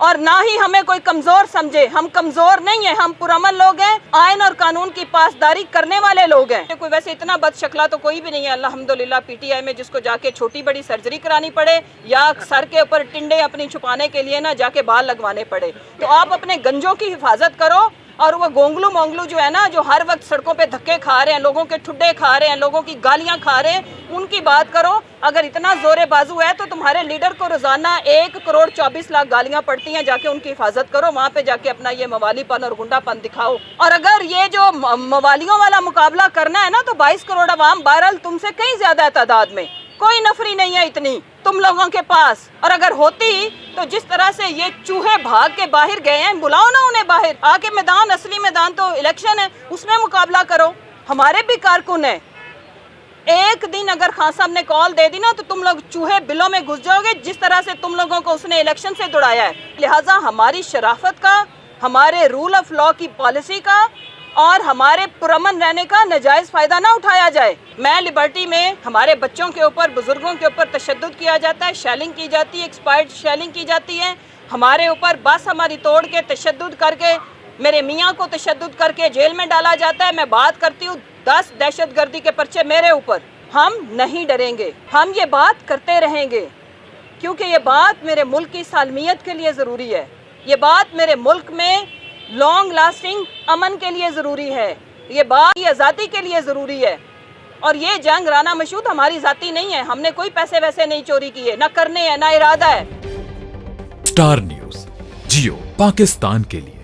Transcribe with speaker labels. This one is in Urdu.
Speaker 1: اور نہ ہی ہمیں کوئی کمزور سمجھے. ہم کمزور نہیں ہیں, ہم پرامن لوگ ہیں, آئین اور قانون کی پاسداری کرنے والے لوگ ہیں. کوئی ویسے اتنا بد شکلا تو کوئی بھی نہیں ہے الحمدللہ پی ٹی آئی میں جس کو جا کے چھوٹی بڑی سرجری کرانی پڑے یا سر کے اوپر ٹنڈے اپنی چھپانے کے لیے نہ جا کے بال لگوانے پڑے. تو آپ اپنے گنجوں کی حفاظت کرو, اور وہ گونگلو مونگلو جو ہے نا, جو ہر وقت سڑکوں پہ دھکے کھا رہے ہیں, لوگوں کے ٹھڈے کھا رہے ہیں, لوگوں کی گالیاں کھا رہے ہیں, ان کی بات کرو. اگر اتنا زور بازو ہے تو تمہارے لیڈر کو روزانہ 1,24,00,000 گالیاں پڑتی ہیں, جا کے ان کی حفاظت کرو, وہاں پہ جا کے اپنا یہ موالی پن اور گنڈا پن دکھاؤ. اور اگر یہ جو موالیوں والا مقابلہ کرنا ہے نا, تو 22 کروڑ عوام بہرحال تم سے کہیں زیادہ ہے تعداد میں, کوئی نفری نہیں ہے اتنی تم لوگوں کے پاس. اور اگر ہوتی تو جس طرح سے یہ چوہے بھاگ کے باہر گئے ہیں, بلاؤ نا انہیں باہر آ کے میدان, اصلی میدان تو الیکشن ہے, اس میں مقابلہ کرو. ہمارے بھی کارکن ہیں, ایک دن اگر خان صاحب نے کال دے دی نا تو تم لوگ چوہے بلوں میں گھس جاؤ گے, جس طرح سے تم لوگوں کو اس نے الیکشن سے دوڑایا ہے. لہٰذا ہماری شرافت کا, ہمارے رول آف لا کی پالیسی کا اور ہمارے پرامن رہنے کا ناجائز فائدہ نہ اٹھایا جائے. میں لبرٹی میں ہمارے بچوں کے اوپر, بزرگوں کے اوپر تشدد کیا جاتا ہے, شیلنگ کی جاتی ہے, ایکسپائرڈ شیلنگ کی جاتی ہے, ہمارے اوپر بس ہماری توڑ کے تشدد کر کے, میرے میاں کو تشدد کر کے جیل میں ڈالا جاتا ہے. میں بات کرتی ہوں 10 دہشت گردی کے پرچے میرے اوپر. ہم نہیں ڈریں گے, ہم یہ بات کرتے رہیں گے, کیونکہ یہ بات میرے ملک کی سالمیت کے لیے ضروری ہے, یہ بات میرے ملک میں لانگ لاسٹنگ امن کے لیے ضروری ہے, یہ بات کی آزادی کے لیے ضروری ہے. اور یہ جنگ رانا مشہود ہماری ذاتی نہیں ہے, ہم نے کوئی پیسے ویسے نہیں چوری کیے, نہ کرنے ہیں, نہ ارادہ ہے.
Speaker 2: اسٹار نیوز جیو پاکستان کے لیے.